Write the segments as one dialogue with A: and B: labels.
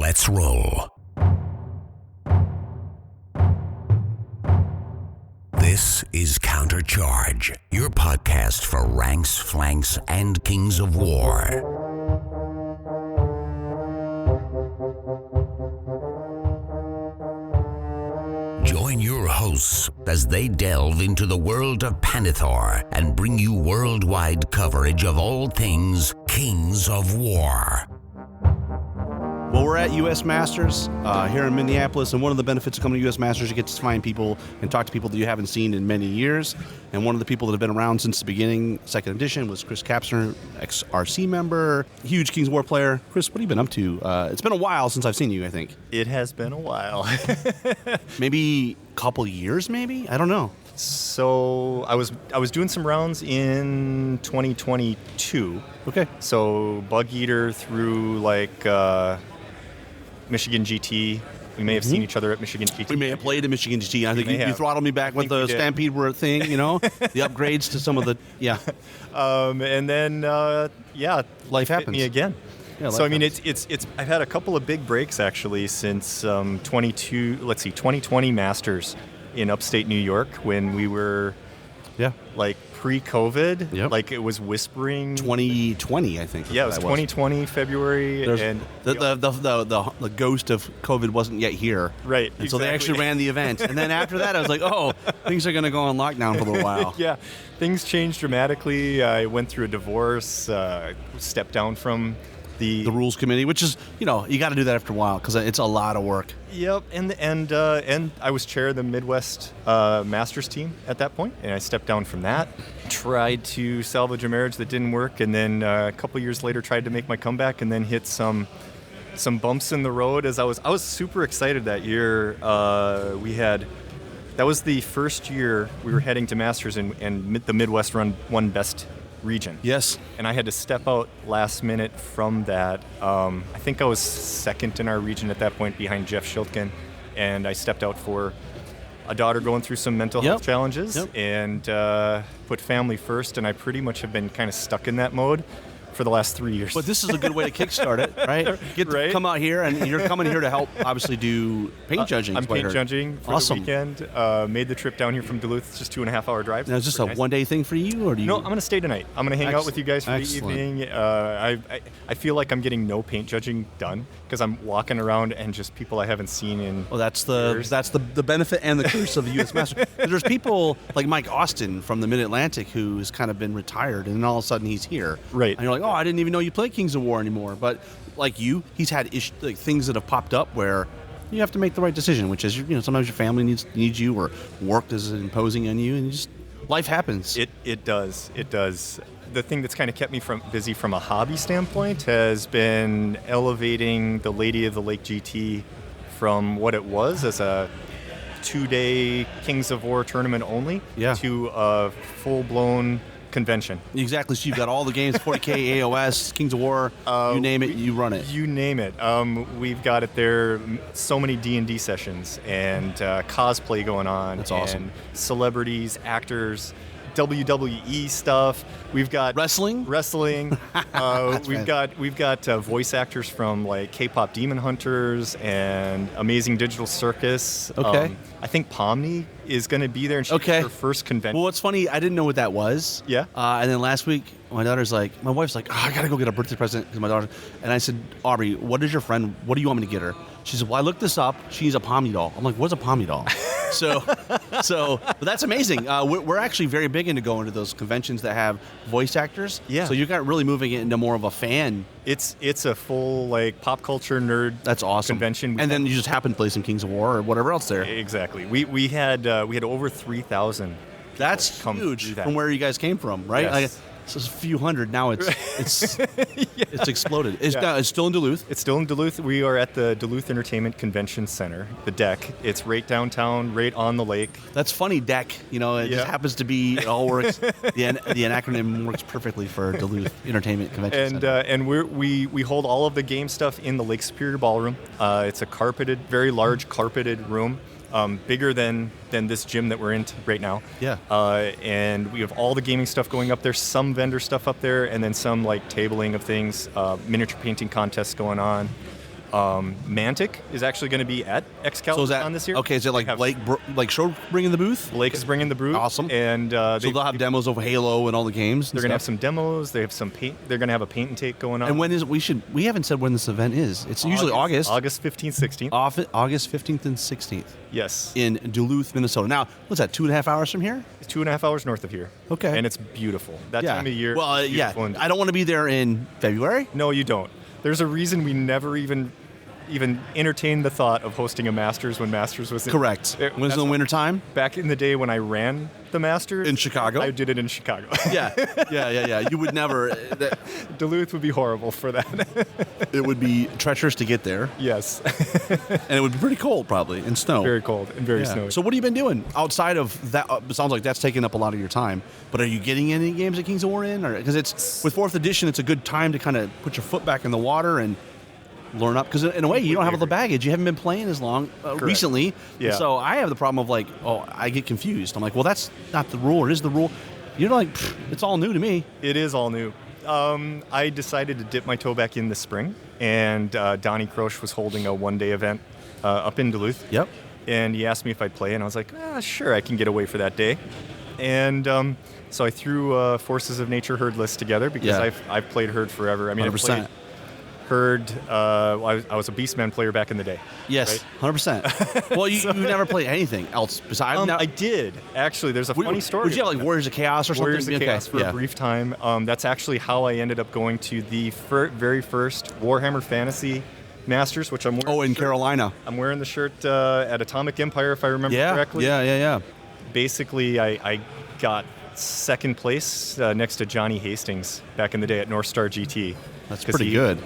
A: Let's roll. This is Countercharge, your podcast for ranks, flanks, and kings of war. Join your hosts as they delve into the world of Panithor and bring you worldwide coverage of all things Kings of War.
B: Well, we're at U.S. Masters here in Minneapolis, and one of the benefits of coming to U.S. Masters, you get to find people and talk to people that you haven't seen in many years. And one of the people that have been around since the beginning, second edition, was Kris Kapsner, ex-RC member, huge Kings of War player. Kris, what have you been up to? It's been a while since I've seen you, I think.
C: It has been a while.
B: Maybe a couple years, maybe? I don't know.
C: So I was doing some rounds in 2022.
B: Okay.
C: So Bug Eater through Michigan GT. We may have seen each other at Michigan GT.
B: We may have played at Michigan GT. I think you throttled me back with the Stampede thing, the upgrades to some of the,
C: and then,
B: life happens.
C: Me again.
B: Yeah,
C: so, I mean, it's I've had a couple of big breaks, actually, since 2020 Masters in upstate New York when we were, pre-COVID.
B: Yep.
C: Like, it was whispering.
B: 2020, I think.
C: Yeah, it was 2020, February.
B: And the ghost of COVID wasn't yet here.
C: Right,
B: and so they actually ran the event. And then after that, I was like, things are going to go on lockdown for a little while.
C: Yeah, things changed dramatically. I went through a divorce, stepped down from the
B: rules committee, which is, you got to do that after a while because it's a lot of work.
C: Yep, and I was chair of the Midwest Masters team at that point, and I stepped down from that. Tried to salvage a marriage that didn't work, and then a couple years later tried to make my comeback, and then hit some bumps in the road. As I was super excited that year. That was the first year we were heading to Masters, and the Midwest won best region.
B: Yes.
C: And I had to step out last minute from that. I think I was second in our region at that point behind Jeff Schiltgen, and I stepped out for a daughter going through some mental health challenges and put family first, and I pretty much have been kind of stuck in that mode for the last 3 years.
B: But this is a good way to kickstart it, right? Get to come out here, and you're coming here to help, obviously, do paint judging.
C: I'm paint judging for the weekend. Made the trip down here from Duluth. It's just 2.5 hour drive.
B: Now, is this a one-day thing for you, or do you?
C: No, I'm going to stay tonight. I'm going to hang out with you guys for the evening. I feel like I'm getting no paint judging done because I'm walking around and just people I haven't seen in.
B: Well, that's the benefit and the curse of the U.S. Masters. There's people like Mike Austin from the Mid-Atlantic who's kind of been retired, and then all of a sudden he's here.
C: Right.
B: And you're like, I didn't even know you played Kings of War anymore. But like he's had things that have popped up where you have to make the right decision, which is sometimes your family needs you, or work is imposing on you, and life happens.
C: It does. The thing that's kind of kept me busy from a hobby standpoint has been elevating the Lady of the Lake GT from what it was as a 2-day Kings of War tournament only to a full-blown convention.
B: Exactly. So you've got all the games, 40K, AOS, Kings of War, you name it, you run it.
C: You name it. We've got it there. So many D&D sessions and cosplay going on.
B: That's awesome.
C: And celebrities, actors, WWE stuff. We've got
B: wrestling.
C: We've got voice actors from like K-pop Demon Hunters and Amazing Digital Circus.
B: Okay.
C: I think Pomni is going to be there, and she's her first convention.
B: Well, what's funny, I didn't know what that was.
C: Yeah.
B: And then last week, my wife's like, I got to go get a birthday present because my daughter. And I said, Aubrey, what do you want me to get her? She said, well, I looked this up. She needs a Pomni doll. I'm like, what's a Pomni doll? But that's amazing. We're actually very big into going to those conventions that have voice actors.
C: Yeah.
B: So you're kind of really moving it into more of a fan.
C: It's a full like pop culture nerd.
B: That's awesome.
C: Convention.
B: And then you just happen to play some Kings of War or whatever else there.
C: Exactly. We had over 3,000.
B: That's huge from where you guys came from, right?
C: Yes.
B: It's a few hundred now. It's exploded. It's still in Duluth.
C: It's still in Duluth. We are at the Duluth Entertainment Convention Center, the deck. It's right downtown, right on the lake.
B: That's funny, deck. It just happens to be, it all works. the acronym works perfectly for Duluth Entertainment Convention Center.
C: And we hold all of the game stuff in the Lake Superior Ballroom. It's a very large carpeted room. Bigger than this gym that we're in right now.
B: Yeah.
C: And we have all the gaming stuff going up there, some vendor stuff up there, and then some like tabling of things, miniature painting contests going on. Mantic is actually going to be at XCalibur this year.
B: Okay, is it like Blake Show bringing the booth?
C: Blake is bringing the booth.
B: Awesome.
C: And
B: so they'll have demos of Halo and all the games.
C: They're going to have some demos. They have some paint. They're going to have a paint and take going on.
B: And when is we haven't said when this event is. It's usually August.
C: August 15th, 16th.
B: August 15th and 16th.
C: Yes.
B: In Duluth, Minnesota. Now, what's that? 2.5 hours from here?
C: It's 2.5 hours north of here.
B: Okay.
C: And it's beautiful. That time of year.
B: Well, yeah. I don't want to be there in February.
C: No, you don't. There's a reason we never even entertained the thought of hosting a Masters when Masters was in.
B: Correct. When it was in the wintertime?
C: Back in the day when I ran the Masters.
B: In Chicago?
C: I did it in Chicago.
B: Yeah. You would never.
C: Duluth would be horrible for that.
B: It would be treacherous to get there.
C: Yes.
B: And it would be pretty cold, probably, and snow.
C: Very cold and very snowy.
B: So what have you been doing outside of that? It sounds like that's taking up a lot of your time. But are you getting any games at Kings of War in? Because it's with 4th edition, it's a good time to kind of put your foot back in the water and learn up, because in a way you don't have all the baggage. You haven't been playing as long recently.
C: Yeah.
B: So I have the problem of I get confused. I'm like, well, that's not the rule. It is the rule. You're like, it's all new to me.
C: It is all new. I decided to dip my toe back in this spring, and Donnie Croche was holding a one-day event up in Duluth.
B: Yep.
C: And he asked me if I'd play, and I was like, sure, I can get away for that day. And so I threw Forces of Nature Herd list together, because I've played Herd forever. I mean,
B: 100%.
C: I played Herd. I was a Beastman player back in the day.
B: Yes,
C: right?
B: 100%. Well, you never played anything else besides.
C: I did, actually. There's a funny story.
B: Would you have Warriors of Chaos or something?
C: Warriors of Chaos for a brief time. That's actually how I ended up going to the very first Warhammer Fantasy Masters, which I'm wearing.
B: Oh, in Carolina.
C: I'm wearing the shirt at Atomic Empire, if I remember correctly.
B: Yeah.
C: Basically, I got second place next to Johnny Hastings back in the day at North Star GT.
B: That's pretty good.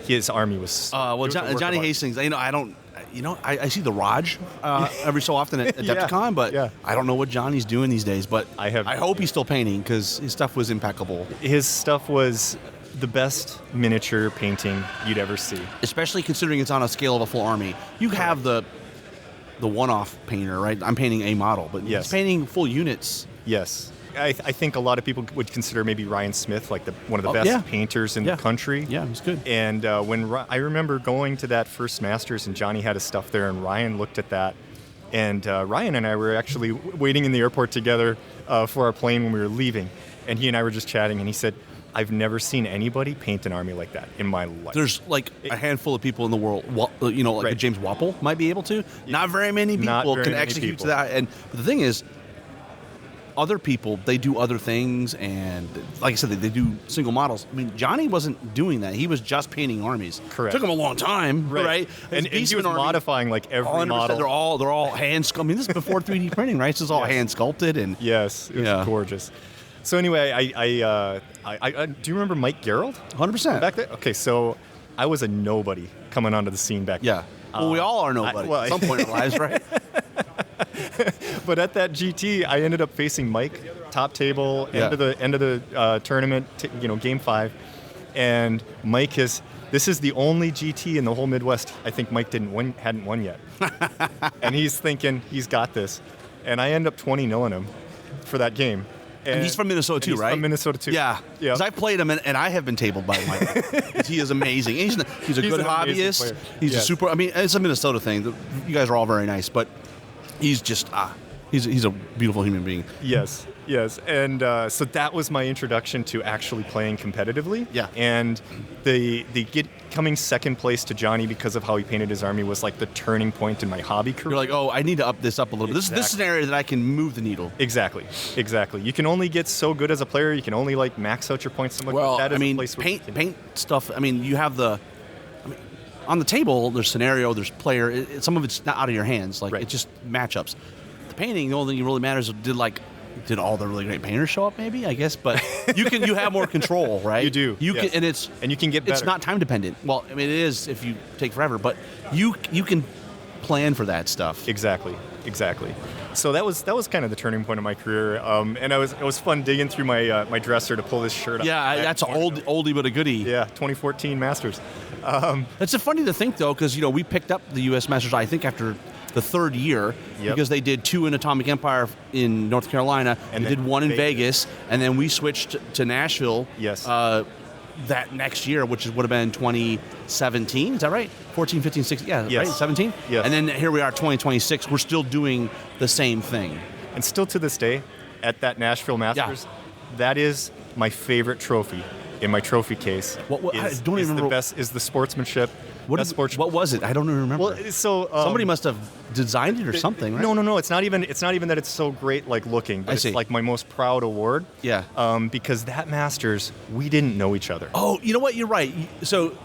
C: His army was.
B: Johnny Hastings. I see the Raj every so often at Adepticon, but I don't know what Johnny's doing these days. But I hope he's still painting, because his stuff was impeccable.
C: His stuff was the best miniature painting you'd ever see.
B: Especially considering it's on a scale of a full army. You have the one-off painter, right? I'm painting a model, but he's painting full units.
C: Yes. I think a lot of people would consider maybe Ryan Smith like one of the best painters in the country.
B: Yeah, he's good.
C: And I remember going to that first Masters, and Johnny had his stuff there, and Ryan looked at that. And Ryan and I were actually waiting in the airport together for our plane when we were leaving. And he and I were just chatting, and he said, I've never seen anybody paint an army like that in my life.
B: There's a handful of people in the world, like James Wapple might be able to. Not very many people can execute to that. And the thing is, other people, they do other things, and like I said, they do single models. I mean, Johnny wasn't doing that. He was just painting armies.
C: Correct.
B: It took him a long time, right?
C: And he was modifying like every model.
B: They're all hand sculpted. I mean, this is before 3D printing, right? This is all hand sculpted, and
C: yes, it was gorgeous. So anyway, I do you remember Mike Gerald?
B: 100%.
C: Back then? Okay, so I was a nobody coming onto the scene back then.
B: Yeah. Well, we all are nobody at some point in our lives, right?
C: But at that GT, I ended up facing Mike, top table, end of the tournament, game 5, and Mike this is the only GT in the whole Midwest I think Mike hadn't won yet, and he's thinking he's got this, and I end up 20-0ing him for that game.
B: And he's from Minnesota too, right?
C: From Minnesota too.
B: Yeah. Because I played him, and I have been tabled by Mike. He is amazing. He's a good hobbyist. He's a super. I mean, it's a Minnesota thing. You guys are all very nice, but he's just he's a beautiful human being.
C: Yes. And so that was my introduction to actually playing competitively.
B: Yeah.
C: And coming second place to Johnny because of how he painted his army was like the turning point in my hobby career.
B: You're like, oh, I need to up this up a little bit. This is an area that I can move the needle.
C: Exactly. You can only get so good as a player. You can only max out your points so much.
B: Well, paint stuff. I mean, you have on the table, there's scenario, there's player. Some of it's not out of your hands. It's just matchups. The painting, the only thing that really matters is did all the really great painters show up? Maybe, I guess, but you have more control, right?
C: You do.
B: Can, and
C: you can get better.
B: It's not time dependent. Well, I mean, it is if you take forever, but you can plan for that stuff.
C: Exactly. So that was kind of the turning point of my career, and it was fun digging through my dresser to pull this shirt up.
B: Yeah, that's an oldie but a goodie.
C: Yeah, 2014 Masters.
B: It's funny to think though, because we picked up the U.S. Masters, I think, after the third year, because they did 2 in Atomic Empire in North Carolina, and they did 1 in Vegas, and then we switched to Nashville.
C: Yes.
B: that next year, which would have been 2017. Is that right? 14, 15, 16. Yeah,
C: Yes.
B: right? 17?
C: Yes.
B: And then here we are, 2026. We're still doing the same thing.
C: And still to this day, at that Nashville Masters, that is my favorite trophy in my trophy case.
B: I don't even remember.
C: Is the sportsmanship.
B: What was it? I don't even remember.
C: Well, so
B: somebody must have designed it or something, right?
C: No. It's not even that it's so great like looking, but
B: I see.
C: it's like my most proud award.
B: Yeah.
C: Because that Masters, we didn't know each other.
B: Oh, you know what? You're right. So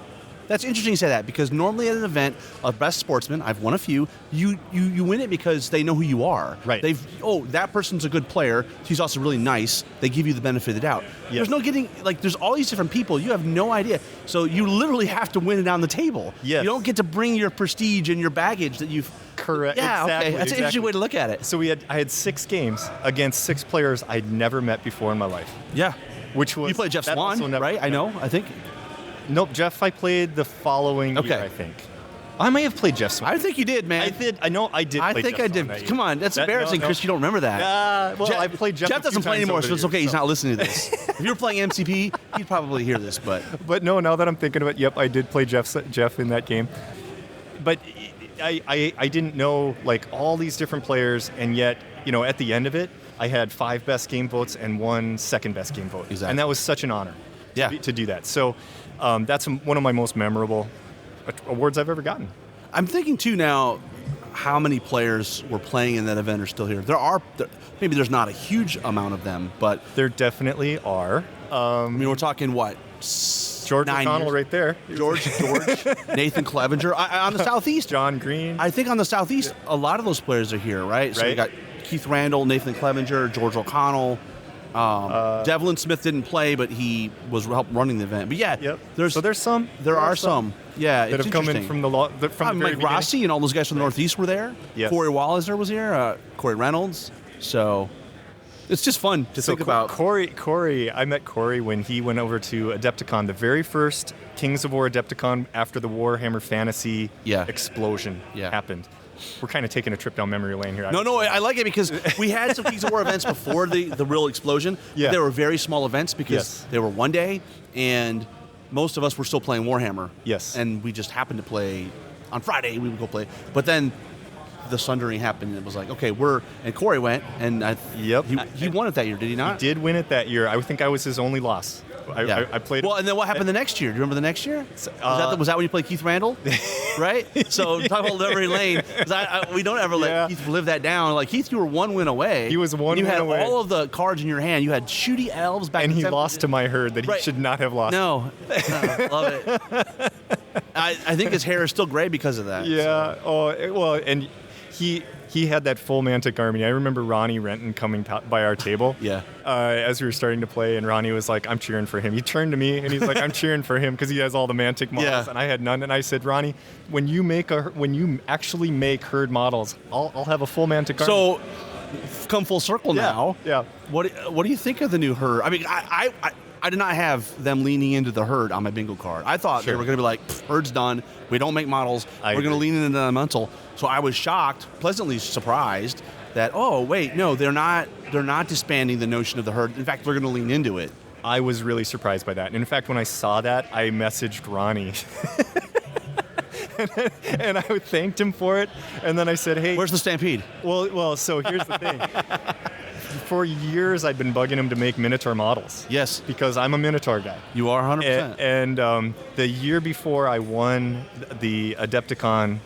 B: that's interesting you say that, because normally at an event of best sportsman, I've won a few, you win it because they know who you are.
C: Right.
B: That person's a good player. He's also really nice. They give you the benefit of the doubt.
C: Yes.
B: There's no getting, there's all these different people. You have no idea. So you literally have to win it on the table.
C: Yes.
B: You don't get to bring your prestige and your baggage that you've...
C: Correct.
B: Yeah,
C: exactly,
B: okay. That's an interesting way to look at it.
C: So I had 6 games against 6 players I'd never met before in my life.
B: Yeah.
C: Which was...
B: You played Jeff Swan, right? I think.
C: Nope, Jeff I played the following year, I think. I may have played Jeff Swan.
B: I think you did, man.
C: I did. I know I did play Jeff
B: I did.
C: Swan that
B: Come on, that's embarrassing, Chris. You don't remember that.
C: Well, I played Jeff.
B: Jeff doesn't play anymore, so it's okay. He's not listening to this.
C: So.
B: If you were playing MCP, he'd probably hear this, but...
C: But no, now that I'm thinking of it, yep, I did play Jeff in that game. But I didn't know, all these different players, and yet, at the end of it, I had 5 best game votes and 1 second best game vote.
B: Exactly.
C: And that was such an honor to do that. So that's one of my most memorable awards I've ever gotten.
B: I'm thinking, too, now, how many players were playing in that event are still here. Maybe there's not a huge amount of them, but...
C: There definitely are.
B: we're talking, what?
C: George O'Connell right there.
B: George, Nathan Clevenger. On the Southeast.
C: John Green.
B: I think on the Southeast, a lot of those players are here, right? So we got Keith Randall, Nathan Clevenger, George O'Connell. Devlin Smith didn't play, but he was running the event. But yeah, there's some. There are some. Yeah, that
C: have come in from the very
B: Mike Rossi and all those guys from the Northeast were there.
C: Yes.
B: Corey Walliser was here. Corey Reynolds. So it's just fun to think about.
C: Corey, I met Corey when he went over to Adepticon, the very first Kings of War Adepticon after the Warhammer Fantasy explosion happened. We're kind of taking a trip down memory lane here.
B: No, I like it because we had some Kings of War events before the real explosion.
C: Yeah.
B: They were very small events because they were one day, and most of us were still playing Warhammer.
C: Yes.
B: And we just happened to play on Friday. We would go play. But then the Sundering happened, and it was like, okay, and Corey went, and he won it that year, did he not?
C: He did win it that year. I think I was his only loss. I played.
B: Well, and then what happened the next year? Do you remember the next year? Was that when you played Keith Randall? Right? So talk about memory lane. We don't ever let Keith live that down. Keith, you were 1 win away.
C: He was one win away.
B: You had all of the cards in your hand. You had shooty elves back.
C: And he lost to my herd that he should not have lost.
B: No, love it. I think his hair is still gray because of that.
C: Yeah. So. Oh well, and he had that full Mantic army. I remember Ronnie Renton coming by our table as we were starting to play, and Ronnie was like, I'm cheering for him. He turned to me, and he's like, I'm cheering for him because he has all the Mantic models, and I had none. And I said, Ronnie, when you actually make herd models, I'll have a full Mantic army.
B: So, come full circle now.
C: Yeah.
B: What do you think of the new herd? I mean, I did not have them leaning into the herd on my bingo card. I thought they were going to be like, herd's done. We don't make models. We're going to lean into the elemental. So I was shocked, pleasantly surprised that, oh, wait, no, they're not disbanding the notion of the herd. In fact, they're going to lean into it.
C: I was really surprised by that. And in fact, when I saw that, I messaged Ronnie. and I thanked him for it. And then I said, hey.
B: Where's the Stampede?
C: Well, so here's the thing. For years, I'd been bugging him to make Minotaur models.
B: Yes.
C: Because I'm a Minotaur guy.
B: You are 100%.
C: And the year before I won the Adepticon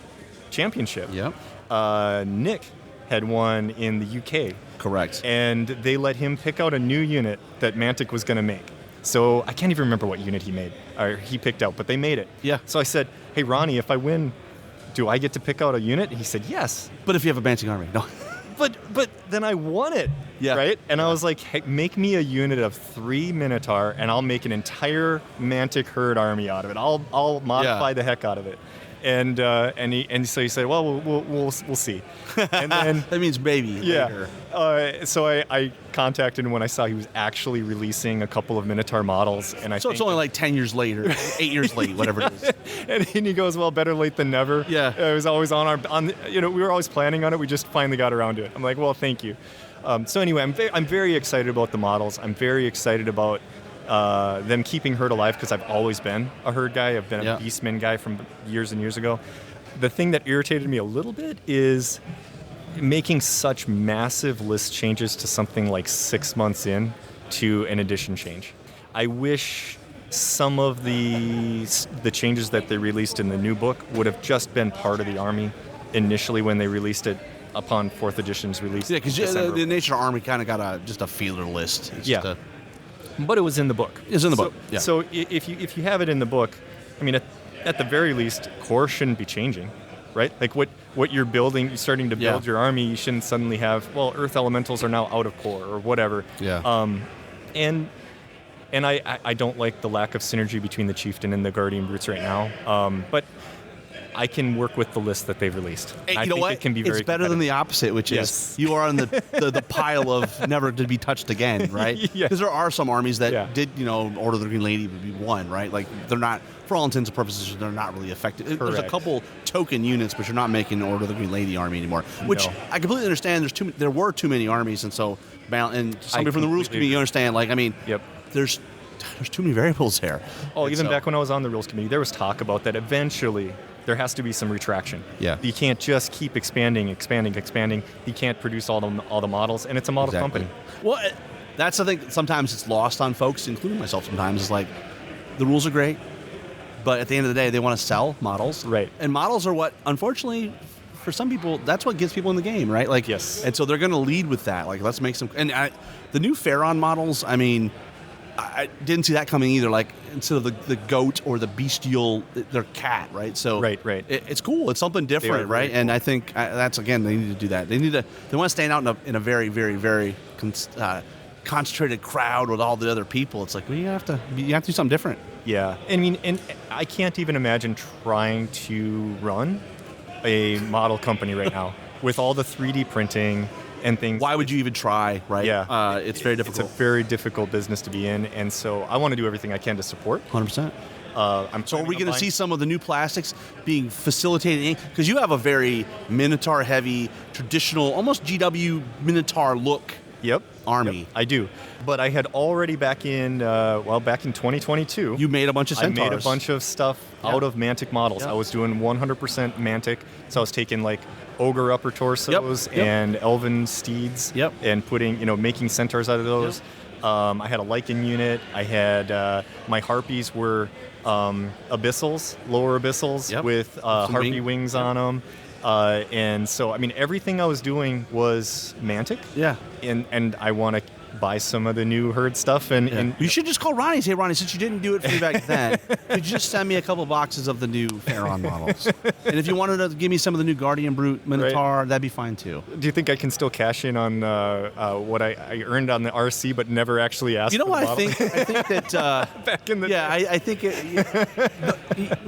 C: Championship, Nick had won in the UK.
B: Correct.
C: And they let him pick out a new unit that Mantic was going to make. So I can't even remember what unit he picked out, but they made it.
B: Yeah.
C: So I said, hey, Ronnie, if I win, do I get to pick out a unit? He said, yes.
B: But if you have a Mantic army, no.
C: But then I won it, right? And I was like, hey, make me a unit of 3 Minotaur, and I'll make an entire Mantic herd army out of it. I'll modify the heck out of it. And so he said, well, we'll see. And then
B: that means maybe later.
C: So I contacted him when I saw he was actually releasing a couple of Minotaur models, and
B: it's only like 10 years later, 8 years late, whatever it is.
C: and he goes, well, better late than never.
B: Yeah,
C: it was always we were always planning on it. We just finally got around to it. I'm like, well, thank you. So anyway, I'm very excited about the models. I'm very excited about them keeping herd alive, because I've always been a herd guy. I've been a
B: Yeah.
C: beastman guy from years and years ago. The thing that irritated me a little bit is making such massive list changes to something like 6 months in to an edition change. I wish some of the changes that they released in the new book would have just been part of the army initially when they released it upon 4th edition's release.
B: Yeah, because the Nation Army kind of got just a feeler list. It's just
C: but it was in the book.
B: It's in the book. Yeah.
C: So if you have it in the book, I mean, at the very least, core shouldn't be changing, right? Like what you're building, you're starting to build your army. You shouldn't suddenly have, well, Earth Elementals are now out of core or whatever.
B: Yeah.
C: And I don't like the lack of synergy between the Chieftain and the Guardian Brutes right now. But I can work with the list that they've released.
B: Hey,
C: I
B: you know
C: think
B: what?
C: It can be very
B: it's better than the opposite, which
C: Yes.
B: is you are on the pile of never to be touched again, right?
C: Yeah.
B: Because there are some armies that
C: Yeah.
B: did, Order of the Green Lady would be one, right? Like they're not, for all intents and purposes, they're not really effective. There's a
C: Correct.
B: couple token units, but you're not making an Order of the Green Lady army anymore. Which
C: No.
B: I completely understand. There were too many armies, and so and somebody from the rules
C: completely
B: committee, you understand. Like
C: Yep.
B: there's too many variables there.
C: Oh,
B: And
C: even
B: so-
C: back when I was on the rules committee, there was talk about that eventually there has to be some retraction.
B: Yeah.
C: You can't just keep expanding. You can't produce all the models, and it's a model
B: Exactly.
C: company.
B: Well, that's the thing. Sometimes it's lost on folks, including myself. Sometimes it's like the rules are great, but at the end of the day, they want to sell models.
C: Right.
B: And models are what, unfortunately, for some people, that's what gets people in the game, right? Like,
C: Yes.
B: And so they're going to lead with that. Like, let's make some. And the new Pharaon models, I mean, I didn't see that coming either. Like, instead of the goat or the bestial, they're cat, right? So
C: Right.
B: It's cool. It's something different,
C: very
B: right? And I think that's, again, they need to do that. They want to stand out in a very, very, very concentrated crowd with all the other people. It's like, well, you have to do something different.
C: Yeah. I mean, and I can't even imagine trying to run a model company right now with all the 3D printing and things.
B: Why would you even try, right?
C: Yeah.
B: It's very difficult.
C: It's a very difficult business to be in, and so I want to do everything I can to support.
B: 100%. So are we going to see
C: see?
B: some of the new plastics being facilitated? Because you have a very Minotaur-heavy, traditional, almost GW Minotaur look
C: Yep.
B: army.
C: Yep, I do. But I had already back in 2022.
B: You made a bunch of
C: I
B: centaurs.
C: made a bunch of stuff out of Mantic models.
B: Yep.
C: I was doing 100% Mantic. So I was taking like ogre upper torsos
B: Yep.
C: and elven steeds
B: Yep.
C: and making centaurs out of those. I had a Lycan unit. I had my harpies were abyssals, lower abyssals
B: Yep.
C: with
B: Some
C: harpy
B: wing.
C: wings on them. And so, I mean, everything I was doing was Mantic.
B: Yeah.
C: And I want to buy some of the new herd stuff. And
B: You should just call Ronnie and say, Ronnie, since you didn't do it for me back then, could you just send me a couple boxes of the new Pharaon models? And if you wanted to give me some of the new Guardian Brute Minotaur, that'd be fine too.
C: do you think I can still cash in on what I earned on the RC, but never actually asked
B: You know
C: for
B: what
C: the
B: I
C: model?
B: think? I think that
C: Back in the
B: yeah,
C: day.
B: I think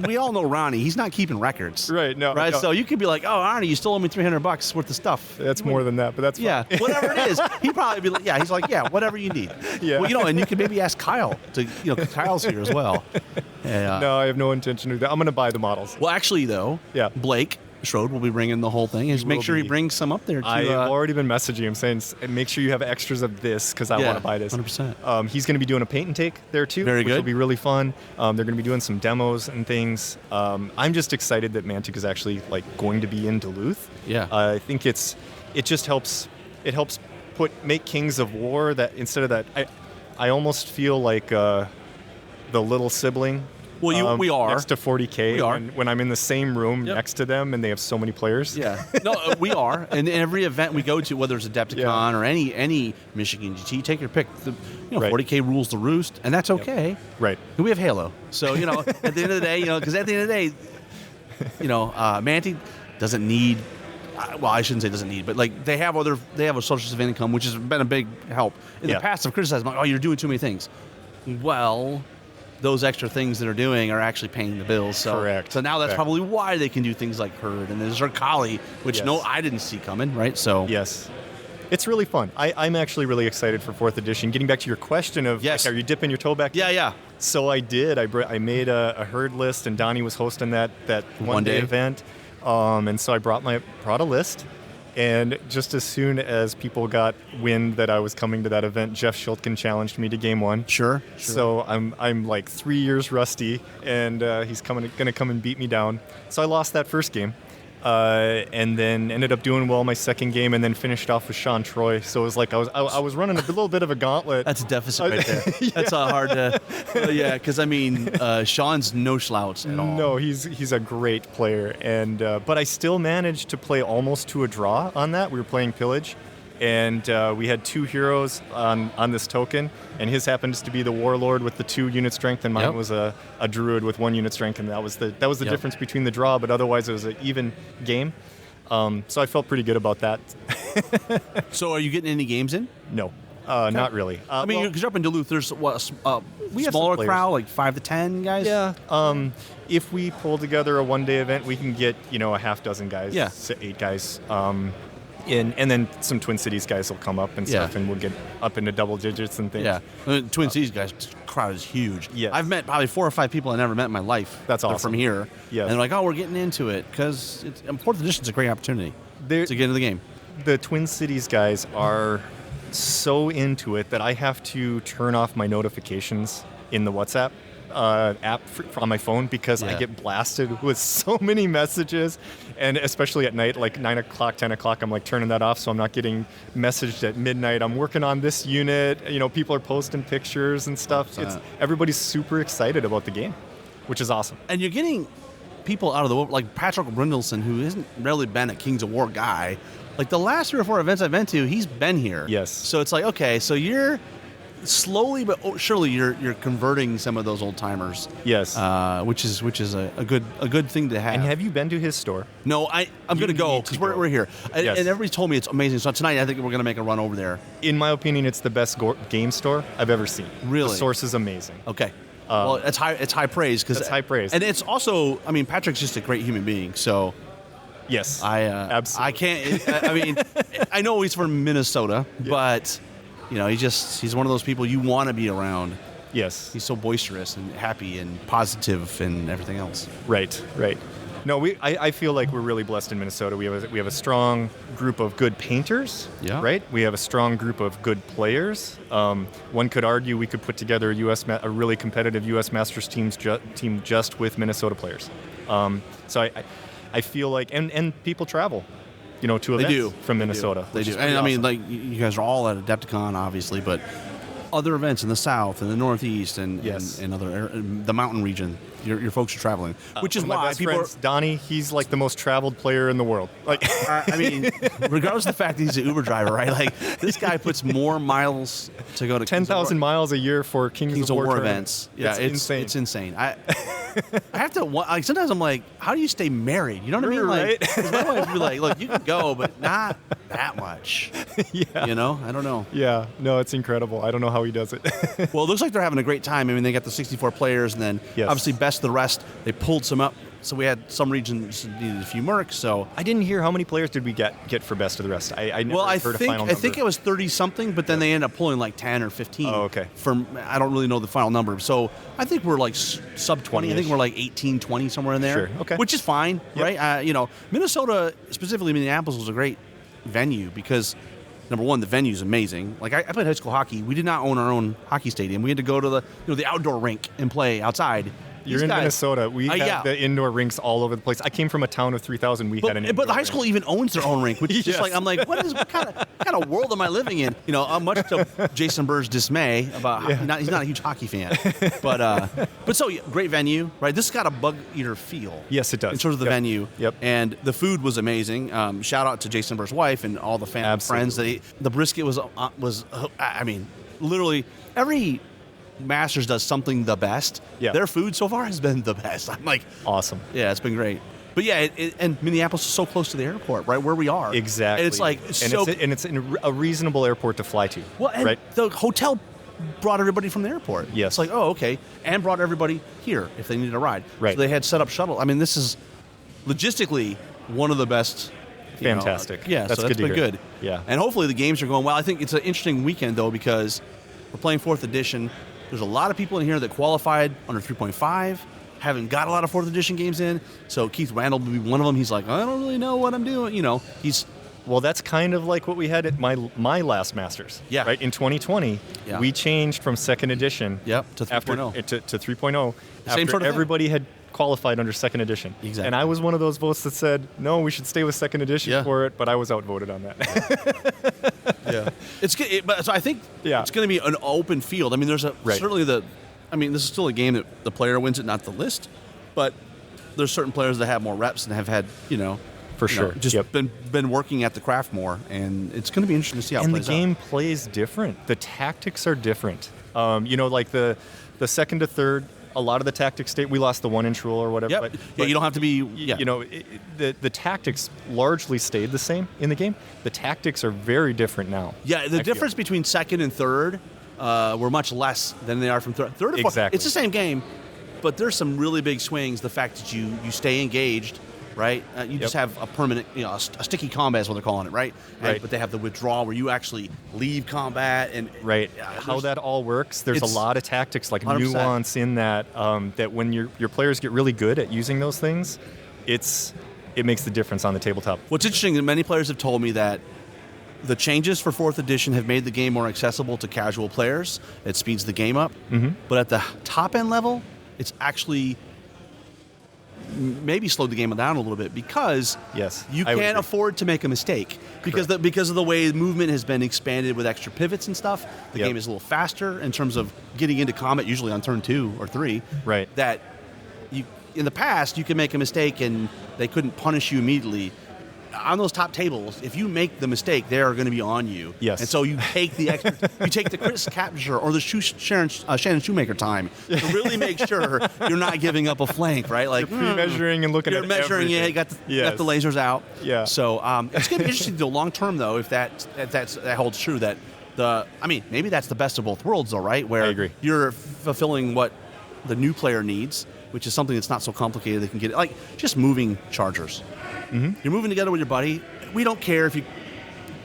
B: we all know Ronnie. He's not keeping records,
C: Right, no,
B: right.
C: no.
B: So you could be like, "Oh, Ronnie, you stole me $300 worth of stuff."
C: That's more than that, but that's fine.
B: Yeah, whatever it is. He'd probably be like, "Yeah." He's like, "Yeah, whatever you need."
C: Yeah.
B: Well, and you can maybe ask Kyle to, Kyle's here as well. Yeah.
C: No, I have no intention of that. I'm going to buy the models.
B: Well, actually, though,
C: Yeah.
B: Blake Schroed will be bringing the whole thing. Just make
C: will
B: sure he
C: be.
B: brings some up there. To,
C: I've already been messaging him saying, make sure you have extras of this because I want to buy this.
B: 100%.
C: He's going to be doing a paint and take there too,
B: Very
C: which
B: good.
C: will be really fun. They're going to be doing some demos and things. I'm just excited that Mantic is actually like going to be in Duluth.
B: Yeah.
C: I think it just helps. It helps make Kings of War that instead of that. I almost feel like the little sibling.
B: Well, we are.
C: Next to 40K.
B: We are.
C: When I'm in the same room
B: Yep.
C: next to them and they have so many players.
B: Yeah. No, we are. And every event we go to, whether it's Adepticon
C: Yeah.
B: or any Michigan GT, take your pick.
C: Right.
B: 40K rules the roost, and that's okay.
C: Right.
B: And we have Halo. So, at the end of the day, because at the end of the day, Mantic doesn't need, well, I shouldn't say doesn't need, but like they have a source of income, which has been a big help. In the past, I've criticized them, like, oh, you're doing too many things. Well, those extra things that are doing are actually paying the bills. So,
C: Correct.
B: So now that's
C: Correct.
B: probably why they can do things like Herd and there's Zerkali, which
C: Yes.
B: I didn't see coming, right? So
C: Yes. It's really fun. I'm actually really excited for 4th edition. Getting back to your question of,
B: Yes.
C: are you dipping your toe back?
B: yeah.
C: So I did. I made a herd list, and Donnie was hosting that one day
B: day.
C: event. And so I brought a list, And just as soon as people got wind that I was coming to that event, Jeff Schultgen challenged me to game 1.
B: Sure.
C: So I'm like 3 years rusty, and he's going to come and beat me down. So I lost that first game. And then ended up doing well my second game, and then finished off with Sean Troy. So it was like I was running a little bit of a gauntlet.
B: That's a deficit right there. Yeah. That's a hard to, because I mean, Sean's no slouch at all.
C: No, he's a great player, and but I still managed to play almost to a draw on that. We were playing Pillage, and we had 2 heroes on this token, and his happens to be the Warlord with the 2 unit strength, and mine was a Druid with 1 unit strength, and that was the difference between the draw. But otherwise, it was an even game. So I felt pretty good about that.
B: So are you getting any games in?
C: No, not really.
B: I mean, because you're up in Duluth, there's what
C: we have
B: smaller
C: some
B: crowd, like 5 to 10 guys.
C: Yeah. If we pull together a one-day event, we can get a half dozen guys.
B: Yeah.
C: 8 guys. And then some Twin Cities guys will come up and stuff, and we'll get up into double digits and things.
B: Yeah, Twin Cities guys, crowd is huge.
C: Yes.
B: I've met probably 4 or 5 people I never met in my life.
C: That's
B: They're
C: awesome.
B: from here.
C: Yes.
B: And they're like, oh, we're getting into it because 4th edition's a great opportunity to get into the game.
C: The Twin Cities guys are so into it that I have to turn off my notifications in the WhatsApp app on my phone because I get blasted with so many messages, and especially at night, like 9 o'clock, 10 o'clock, I'm like turning that off so I'm not getting messaged at midnight. I'm working on this unit. People are posting pictures and stuff. Everybody's super excited about the game, which is awesome.
B: And you're getting people out of the like Patrick Brindleson, who hasn't really been a Kings of War guy. Like the last 3 or 4 events I've been to, he's been here.
C: Yes.
B: So it's like, okay, so you're slowly but surely you're converting some of those old timers.
C: Yes.
B: Which is a good thing to have.
C: And have you been to his store?
B: No, I'm going to go because we're here.
C: Yes.
B: And everybody's told me it's amazing. So tonight I think we're going to make a run over there.
C: In my opinion, it's the best game store I've ever seen.
B: Really?
C: The source is amazing.
B: Okay. Well, it's high praise because
C: it's high praise.
B: And it's also, I mean, Patrick's just a great human being. So
C: yes,
B: absolutely. I can't. I mean, I know he's from Minnesota, but he's one of those people you want to be around.
C: Yes,
B: he's so boisterous and happy and positive and everything else.
C: Right. No, I feel like we're really blessed in Minnesota. We have a strong group of good painters.
B: Yeah.
C: Right. We have a strong group of good players. One could argue we could put together a really competitive U.S. Masters team just with Minnesota players. So I feel like and people travel. To events from Minnesota.
B: They do. And awesome. I mean, like, you guys are all at Adepticon, obviously, but other events in the South and the Northeast and the mountain region, your folks are traveling, which is why people
C: Donnie, he's like the most traveled player in the world. Like,
B: I mean, regardless of the fact that he's an Uber driver, right? Like, this guy puts more miles to go to
C: 10,000 miles a year for Kings of War
B: events. Yeah, it's insane. It's insane. I have to, like, sometimes I'm like, how do you stay married? You know what I mean? Like, right? My wife would be like, look, you can go, but not that much.
C: Yeah.
B: I don't know.
C: Yeah. No, it's incredible. I don't know how he does it.
B: Well, it looks like they're having a great time. I mean, they got the 64 players, and then obviously best of the rest. They pulled some up. So we had some regions needed a few mercs. So
C: I didn't hear how many players did we get for best of the rest. I never heard a final number.
B: I think it was 30 something, but then they ended up pulling like 10 or 15.
C: Oh, okay.
B: I don't really know the final number. So I think we're like sub 20. I think we're like 18, 20 somewhere in there.
C: Sure. Okay.
B: Which is fine, right? Minnesota, specifically Minneapolis, was a great venue because number one, the venue's amazing. Like I played high school hockey. We did not own our own hockey stadium. We had to go to the outdoor rink and play outside.
C: You're in Minnesota. We have the indoor rinks all over the place. I came from a town of 3,000. We had an indoor
B: But the high school even owns their own rink, which is just like, I'm like, what kind of world am I living in? Much to Jason Burr's dismay about he's not a huge hockey fan. But so great venue, right? This has got a bug eater feel.
C: Yes, it does.
B: In terms of the venue.
C: Yep.
B: And the food was amazing. Shout out to Jason Burr's wife and all the friends. The brisket was I mean, literally every Masters does something the best. Yeah. Their food so far has been the best. I'm like,
C: awesome.
B: Yeah, it's been great. But yeah, and Minneapolis is so close to the airport, right where we are.
C: Exactly.
B: And it's like
C: it's a reasonable airport to fly to.
B: Well, and
C: right?
B: The hotel brought everybody from the airport.
C: Yes.
B: It's like, oh, okay, and brought everybody here if they needed a ride.
C: Right.
B: So they had set up shuttle. I mean, this is logistically one of the best.
C: Fantastic.
B: So that's been good.
C: Yeah.
B: And hopefully the games are going well. I think it's an interesting weekend though because we're playing 4th edition. There's a lot of people in here that qualified under 3.5, haven't got a lot of 4th edition games in. So Keith Randall will be one of them. He's like, I don't really know what I'm doing. He's
C: Well, that's kind of like what we had at my last Masters.
B: Yeah.
C: Right? In 2020, we changed from second edition
B: to 3.0.
C: To 3.0
B: Same
C: after
B: sort of
C: everybody had qualified under second edition.
B: Exactly.
C: And I was one of those votes that said, no, we should stay with second edition for it, but I was outvoted on that.
B: Yeah. It's good. But so I think it's going to be an open field. I mean, there's certainly this is still a game that the player wins it, not the list. But there's certain players that have more reps and have had,
C: For sure.
B: Just been working at the craft more, and it's going to be interesting to see how it plays out.
C: And the game plays different. The tactics are different. Like the second to third, a lot of the tactics we lost the 1-inch rule or whatever.
B: Yep. But you don't have to be.
C: The tactics largely stayed the same in the game. The tactics are very different now.
B: Yeah, the difference between second and third were much less than they are from third. Third and fourth.
C: Exactly.
B: It's the same game, but there's some really big swings. The fact that you stay engaged. Right, you just have a permanent, a sticky combat is what they're calling it, right? But they have the withdrawal where you actually leave combat and
C: how that all works. There's a lot of tactics, like
B: 100%.
C: nuance in that. That when your players get really good at using those things, it makes the difference on the tabletop.
B: What's interesting is many players have told me that the changes for 4th edition have made the game more accessible to casual players. It speeds the game up, but at the top end level, it's actually maybe slowed the game down a little bit because you can't afford to make a mistake because of the way movement has been expanded with extra pivots and stuff. The game is a little faster in terms of getting into combat, usually on turn 2 or 3.
C: Right.
B: That in the past you could make a mistake and they couldn't punish you immediately. On those top tables, if you make the mistake, they are going to be on you.
C: Yes.
B: And so you take the extra, you take the Kris Kapsner or the Shannon Shoemaker time to really make sure you're not giving up a flank, right? Like
C: you're pre-measuring and looking at
B: measuring.
C: everything.
B: You got the lasers out.
C: Yeah.
B: So it's going to be interesting to long term though if that holds true. That maybe that's the best of both worlds though, right? Where
C: I agree.
B: You're fulfilling what the new player needs, which is something that's not so complicated. They can get it, like just moving chargers. You're moving together with your buddy. We don't care if you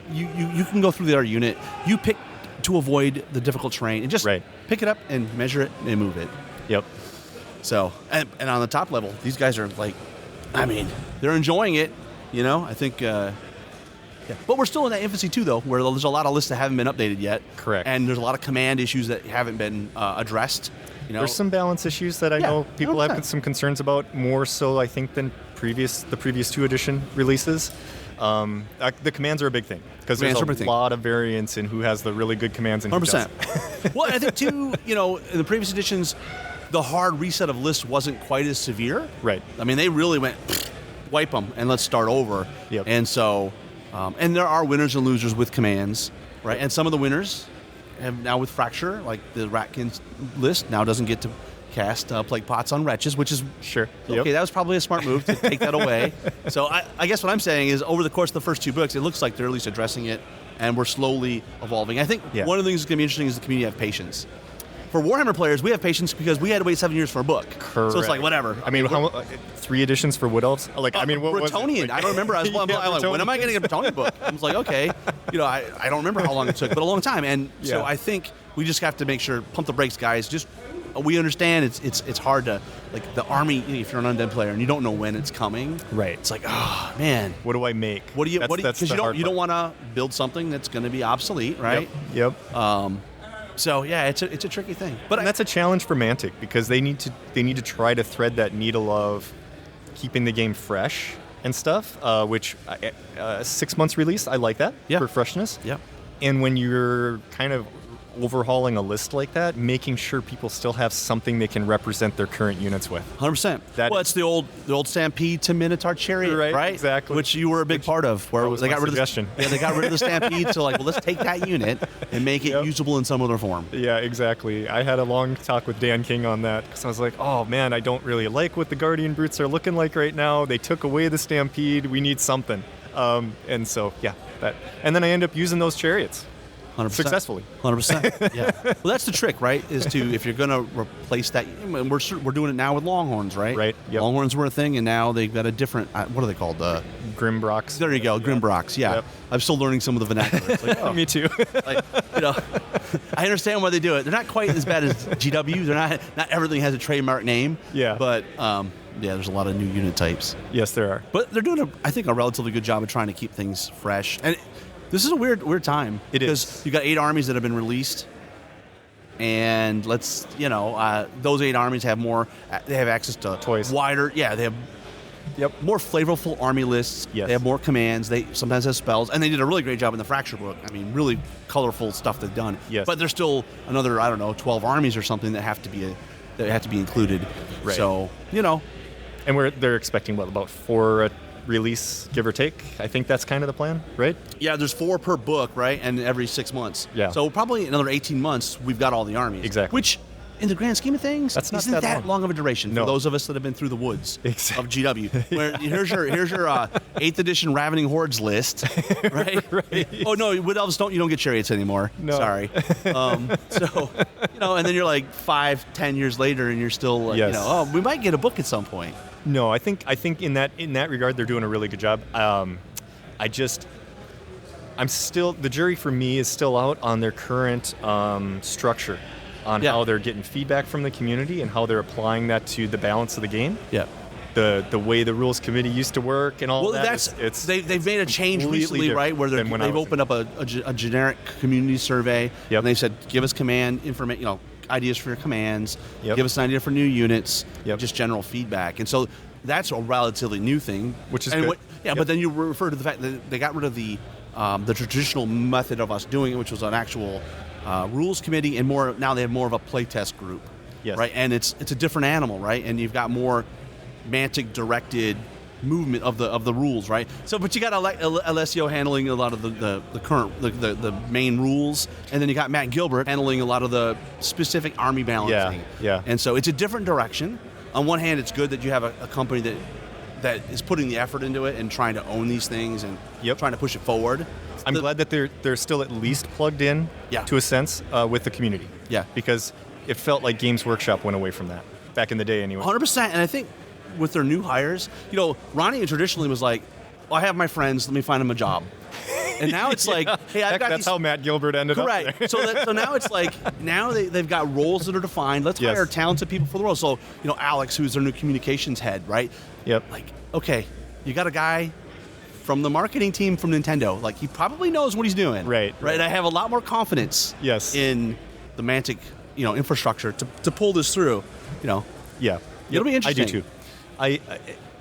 B: can go through their unit. You pick to avoid the difficult terrain and just pick it up and measure it and move it.
C: Yep.
B: So and on the top level, these guys are like, they're enjoying it. I think. But we're still in that infancy too, though, where there's a lot of lists that haven't been updated yet.
C: Correct.
B: And there's a lot of command issues that haven't been addressed.
C: There's some balance issues that I know people have some concerns about, more so I think than the previous 2 edition releases. The commands are a big thing because there's a lot of variance in who has the really good commands and 100%. Who doesn't.
B: Well, I think too, in the previous editions, the hard reset of lists wasn't quite as severe.
C: Right.
B: They really went wipe them and let's start over.
C: Yep.
B: And so, and there are winners and losers with commands, right? And some of the winners have now with Fracture, like the Ratkin list, now doesn't get to cast Plague Pots on Wretches, which is okay. That was probably a smart move to take that away. So I guess what I'm saying is over the course of the first 2 books, it looks like they're at least addressing it, and we're slowly evolving. I think one of the things that's going to be interesting is the community have patience. For Warhammer players, we have patience because we had to wait 7 years for a book.
C: Correct.
B: So it's like, whatever.
C: How 3 editions for Wood Elves? What
B: Bretonian.
C: Was it?
B: I don't remember. I was like, when am I getting a Bretonian book? I was like, okay. I don't remember how long it took, but a long time. And so I think we just have to make sure, pump the brakes, guys. Just we understand it's hard to, like the army, if you're an undead player and you don't know when it's coming.
C: Right.
B: It's like, oh, man.
C: What do I make?
B: Because you don't want to build something that's going to be obsolete, right?
C: Yep.
B: So it's a tricky thing,
C: but that's a challenge for Mantic because they need to try to thread that needle of keeping the game fresh and stuff. Which 6 months release, I like that for freshness.
B: Yeah.
C: And when you're kind of overhauling a list like that, making sure people still have something they can represent their current units with.
B: 100%. It's the old Stampede to Minotaur Chariot, right?
C: Exactly.
B: Which you were a big part of. Where they got rid of they got rid of the Stampede. So let's take that unit and make it usable in some other form.
C: Yeah, exactly. I had a long talk with Dan King on that because I was like, oh man, I don't really like what the Guardian Brutes are looking like right now. They took away the Stampede. We need something. And so that. And then I end up using those chariots.
B: 100%.
C: Successfully.
B: 100%. Yeah. Well, that's the trick, right? Is to, if you're going to replace that, and we're doing it now with Longhorns, right?
C: Right. Yep.
B: Longhorns were a thing, and now they've got a different, what are they called?
C: Grimbrocks.
B: There you go, Grimbrocks, yeah. Yep. I'm still learning some of the vernacular. It's like,
C: Me too.
B: I understand why they do it. They're not quite as bad as GW. They're not everything has a trademark name.
C: Yeah.
B: But Yeah, there's a lot of new unit types.
C: Yes, there are.
B: But they're doing, I think, a relatively good job of trying to keep things fresh. And this is a weird time.
C: It is.
B: Because you got 8 armies that have been released. And those 8 armies have more, they have access to
C: toys.
B: Wider, they have more flavorful army lists.
C: Yes.
B: They have more commands. They sometimes have spells. And they did a really great job in the Fracture book. I mean, really colorful stuff they've done.
C: Yes.
B: But there's still another, 12 armies or something that have to be included.
C: Right.
B: So,
C: And they're expecting, about 4 release, give or take? I think that's kind of the plan, right?
B: Yeah, there's 4 per book, right? And every 6 months.
C: Yeah.
B: So probably another 18 months, we've got all the armies.
C: Exactly.
B: Which, in the grand scheme of things,
C: that's not
B: isn't
C: that
B: long of a duration
C: No.
B: for those of us that have been through the woods of GW. Where here's your 8th edition Ravening Hordes list, right?
C: Right.
B: Oh no, Wood Elves you don't get chariots anymore.
C: No.
B: Sorry. And then you're like 5-10 years later, and you're still like,
C: Yes.
B: we might get a book at some point.
C: No, I think in that regard they're doing a really good job. I'm still, the jury for me is still out on their current structure, on how they're getting feedback from the community and how they're applying that to the balance of the game.
B: Yeah.
C: The way the rules committee used to work and all that.
B: They've made a change recently, right? Where they've opened up a generic community survey, and they said, give us command information, ideas for your commands, give us an idea for new units, just general feedback. And so that's a relatively new thing,
C: which is good.
B: But then you refer to the fact that they got rid of the traditional method of us doing it, which was an actual rules committee, and now they have more of a playtest group, right? And it's a different animal, right? And you've got more Mantic directed movement of the rules, right? So, but you got Alessio handling a lot of the current the main rules, and then you got Matt Gilbert handling a lot of the specific army balancing.
C: Yeah.
B: And so it's a different direction. On one hand, it's good that you have a company that is putting the effort into it and trying to own these things and trying to push it forward.
C: I'm glad that they're still at least plugged in to a sense with the community.
B: Yeah.
C: Because it felt like Games Workshop went away from that back in the day anyway.
B: 100%. And I think with their new hires, Ronnie traditionally was like, I have my friends, let me find them a job. And now it's like, hey,
C: that's how Matt Gilbert ended up there.
B: Correct. So now it's like, now they've got roles that are defined. Let's hire talented people for the role. So, Alex, who's their new communications head, right?
C: Yep.
B: Like, okay, you got a guy from the marketing team from Nintendo. Like, he probably knows what he's doing.
C: Right.
B: I have a lot more confidence in the Mantic, infrastructure to pull this through,
C: Yeah.
B: It'll be interesting.
C: I do too.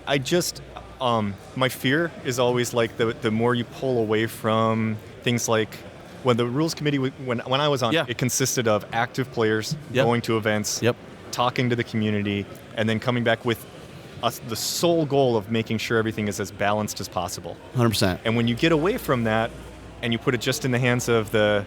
C: I just, my fear is always like the more you pull away from things like when the rules committee, when I was on, it consisted of active players going to events, talking to the community, and then coming back with the sole goal of making sure everything is as balanced as possible.
B: 100%.
C: And when you get away from that and you put it just in the hands of the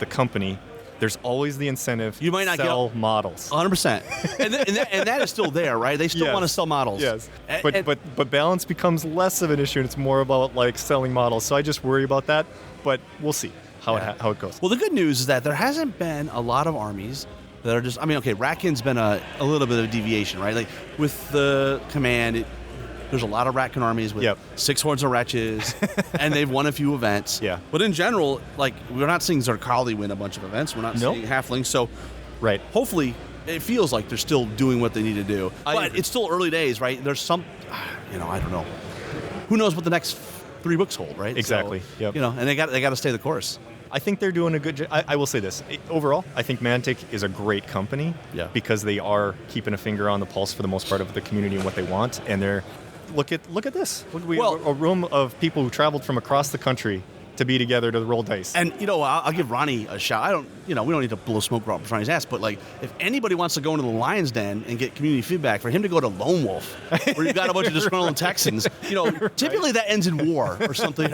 C: company, there's always the incentive
B: you might not
C: sell models.
B: 100%. and that is still there, right? They still want to sell models.
C: Yes. But balance becomes less of an issue, and it's more about like selling models. So I just worry about that, but we'll see how it goes.
B: Well, the good news is that there hasn't been a lot of armies that are just, Ratkin's been a little bit of a deviation, right? Like with the command, there's a lot of Ratkin armies with 6 hordes of wretches, and they've won a few events.
C: Yeah.
B: But in general, like, we're not seeing Zarkali win a bunch of events. We're not seeing Halflings. So hopefully it feels like they're still doing what they need to do. But it's still early days, right? There's some, I don't know. Who knows what the next 3 books hold, right?
C: Exactly.
B: So, and they got to stay the course.
C: I think they're doing a good job. I will say this. Overall, I think Mantic is a great company because they are keeping a finger on the pulse for the most part of the community and what they want. And they're, look at this. We have a room of people who traveled from across the country to be together to roll dice.
B: And, I'll give Ronnie a shout. we don't need to blow smoke up Ronnie's ass, but, like, if anybody wants to go into the Lion's Den and get community feedback, for him to go to Lone Wolf, where you've got a bunch of disgruntled Texans, typically that ends in war or something.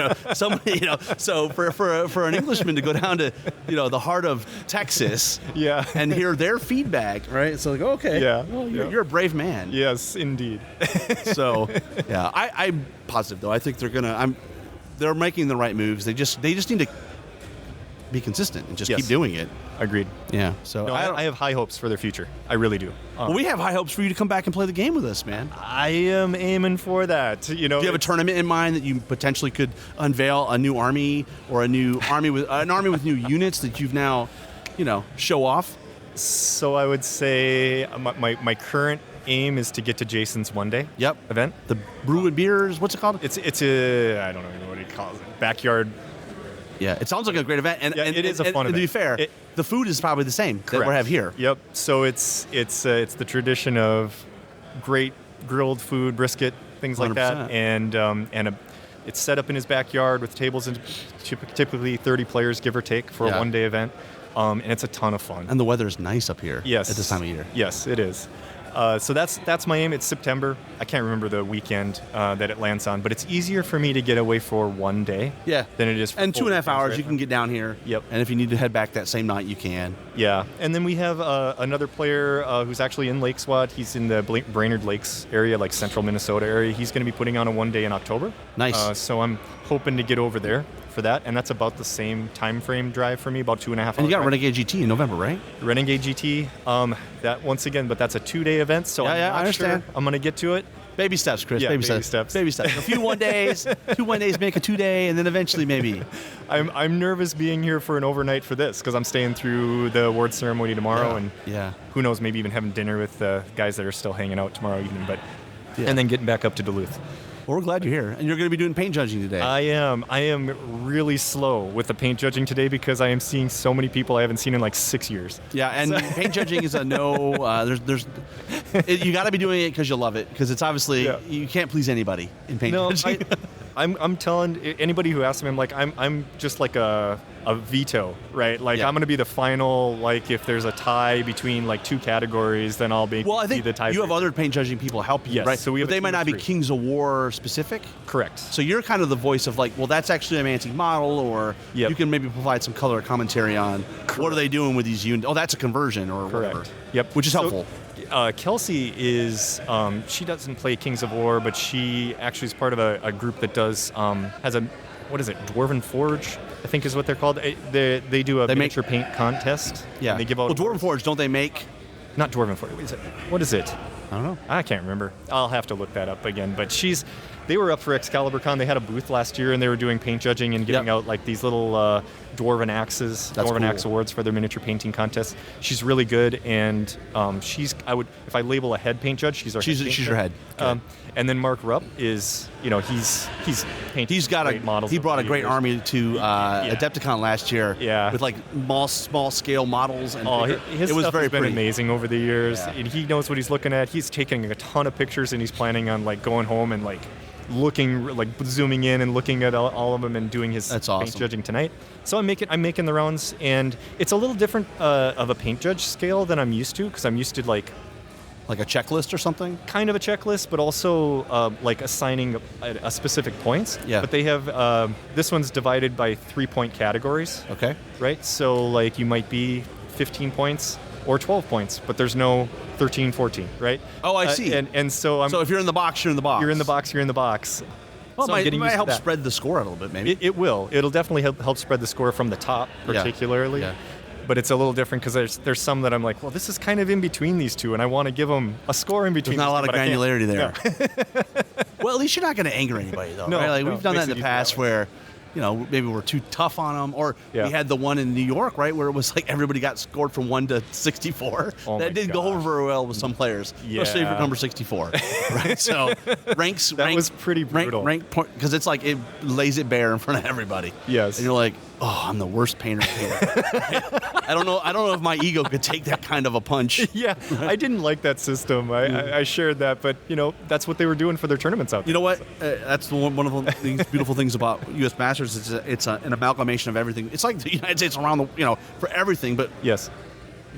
B: So for an Englishman to go down to, the heart of Texas and hear their feedback, right? It's like, okay, you're a brave man.
C: Yes, indeed.
B: So, I'm positive, though. I think they're making the right moves. They just need to be consistent and just keep doing it.
C: Agreed.
B: Yeah. So
C: no, I have high hopes for their future. I really do.
B: Well, we have high hopes for you to come back and play the game with us, man.
C: I am aiming for that. Do you
B: have a tournament in mind that you potentially could unveil a new army or an army with new units that you've now, show off?
C: So I would say my current aim is to get to Jason's one-day event.
B: The brew and beers, what's it called?
C: It's a, I don't know what he calls it, backyard.
B: Yeah, it sounds like a great event. And
C: it is a fun event.
B: To be fair, the food is probably the same that we have here.
C: Yep. So it's the tradition of great grilled food, brisket, things like
B: 100%.
C: that, and it's set up in his backyard with tables and typically 30 players, give or take, for a one-day event, and it's a ton of fun.
B: And the weather is nice up here. At this time of year.
C: Yes, it is. So that's my aim. It's September. I can't remember the weekend that it lands on, but it's easier for me to get away for one day than it is for
B: and 2.5 hours,
C: right
B: you can get down here.
C: Yep.
B: And if you need to head back that same night, you can.
C: Yeah. And then we have another player who's actually in Lake Swat. He's in the Brainerd Lakes area, like central Minnesota area. He's going to be putting on a one-day in October.
B: Nice.
C: So I'm hoping to get over there for that, and that's about the same time frame drive for me, about 2.5 hours.
B: And you got
C: drive.
B: Renegade GT in November, right?
C: Renegade GT, that once again, but that's a 2-day event, so I'm not
B: I understand.
C: sure I'm going to get to it.
B: Baby steps, Chris.
C: Yeah,
B: baby steps. Baby steps. A few 1 days, 2 1 days make a 2-day, and then eventually maybe.
C: I'm nervous being here for an overnight for this because I'm staying through the award ceremony tomorrow, and who knows, maybe even having dinner with the guys that are still hanging out tomorrow evening, and then getting back up to Duluth.
B: Well, we're glad you're here, and you're going to be doing paint judging today.
C: I am really slow with the paint judging today because I am seeing so many people I haven't seen in like 6 years.
B: Yeah, and paint judging is a no. You got to be doing it because you love it, because it's obviously you can't please anybody in paint judging.
C: I'm telling anybody who asks me, I'm like, I'm just like a veto, right? Like I'm going to be the final. Like if there's a tie between like two categories, then I'll be.
B: Well, I think
C: the tie.
B: You have other paint judging people help you,
C: yes,
B: right?
C: So we have
B: but they might not be Kings of War specific.
C: Correct.
B: So you're kind of the voice of like, well, that's actually a antique model, or you can maybe provide some color commentary on what are they doing with these units. Oh, that's a conversion or whatever.
C: Yep.
B: Which is helpful.
C: Kelsey is, she doesn't play Kings of War, but she actually is part of a group that does, has a, what is it, Dwarven Forge, I think is what they're called. They do a miniature paint contest.
B: Yeah.
C: And they give out.
B: Well, Dwarven Forge, don't they make?
C: Not Dwarven Forge. What is it?
B: I don't know.
C: I can't remember. I'll have to look that up again. But they were up for ExcaliburCon. They had a booth last year, and they were doing paint judging and giving out like these little dwarven axes, axe awards for their miniature painting contest. She's really good, and if I label a head paint judge, she's
B: your head.
C: And then Mark Rupp is, he's painted.
B: He's got
C: great models.
B: He brought a great army to Adepticon last year.
C: Yeah.
B: With like small scale models, and
C: his
B: it was
C: stuff
B: very
C: has been amazing over the years.
B: Yeah.
C: And he knows what he's looking at. He's taking a ton of pictures, and he's planning on like going home and like looking, like zooming in and looking at all of them and doing his paint judging tonight. So I'm making the rounds, and it's a little different of a paint judge scale than I'm used to, because I'm used to like
B: a checklist or something?
C: Kind of a checklist, but also like assigning a specific points.
B: Yeah.
C: But they have, this one's divided by 3-point categories.
B: Okay.
C: Right? So like you might be 15 points or 12 points, but there's no 13, 14, right?
B: Oh, I see.
C: And so
B: So if you're in the box, you're in the box.
C: You're in the box, you're in the box.
B: Well,
C: so
B: it might help spread the score a little bit, maybe.
C: It will. It'll definitely help spread the score from the top, particularly.
B: Yeah.
C: But it's a little different because there's some that I'm like, well, this is kind of in between these two, and I want to give them a score in between.
B: There's not a lot of granularity there.
C: Yeah.
B: Well, at least you're not going to anger anybody, though.
C: No,
B: right? Like,
C: no,
B: we've done that in the past where, maybe we're too tough on them, or we had the one in New York, right, where it was like everybody got scored from 1 to 64. That didn't go over very well with some players, especially for number 64. Right? So ranks
C: was pretty brutal.
B: Rank point, because it's like it lays it bare in front of everybody.
C: Yes.
B: And you're like, oh, I'm the worst painter. I don't know if my ego could take that kind of a punch.
C: Yeah, I didn't like that system. I shared that, but that's what they were doing for their tournaments out there.
B: You know what? That's one of the beautiful things about U.S. Masters. It's an amalgamation of everything. It's like the United States around for everything, but
C: yes,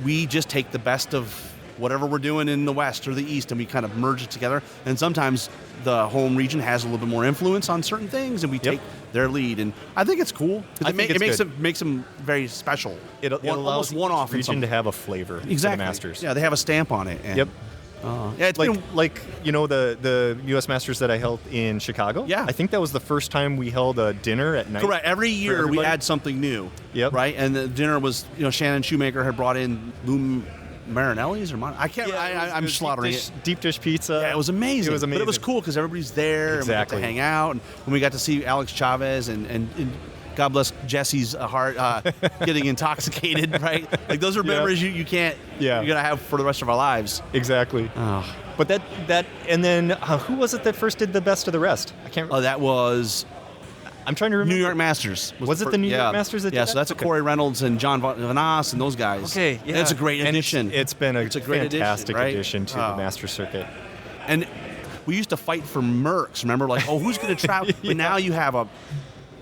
B: we just take the best of whatever we're doing in the West or the East, and we kind of merge it together. And sometimes the home region has a little bit more influence on certain things, and we take their lead. And I think it's cool. It makes them very special.
C: It allows
B: one-off
C: region to have a flavor.
B: Exactly.
C: For the Masters.
B: Yeah, they have a stamp on it. And,
C: yep.
B: Yeah, it's
C: the U.S. Masters that I held in Chicago.
B: Yeah,
C: I think that was the first time we held a dinner at night.
B: Correct. Every year we add something new.
C: Yep.
B: Right, and the dinner was Shannon Shoemaker had brought in Lou Marinelli's or I can't. I'm slaughtering it.
C: Deep dish pizza.
B: Yeah, it was amazing.
C: It was amazing.
B: But it was cool because everybody's there.
C: Exactly.
B: And we got to hang out, and we got to see Alex Chavez and God bless Jesse's heart getting intoxicated, right? Like those are memories you can't.
C: Yeah.
B: You're gonna have for the rest of our lives.
C: Exactly.
B: Oh.
C: But that and then who was it that first did the best of the rest? I can't.
B: Oh, that was
C: I'm trying to remember.
B: New York Masters.
C: Was it the New York Masters that did
B: Yeah,
C: that?
B: so that's a Corey Reynolds and John Van Ass and those guys.
C: Okay, yeah.
B: And it's a great addition.
C: It's been a
B: great
C: fantastic
B: right?
C: addition to the Masters circuit.
B: And we used to fight for Mercs. Remember, like, who's going to travel? But now you have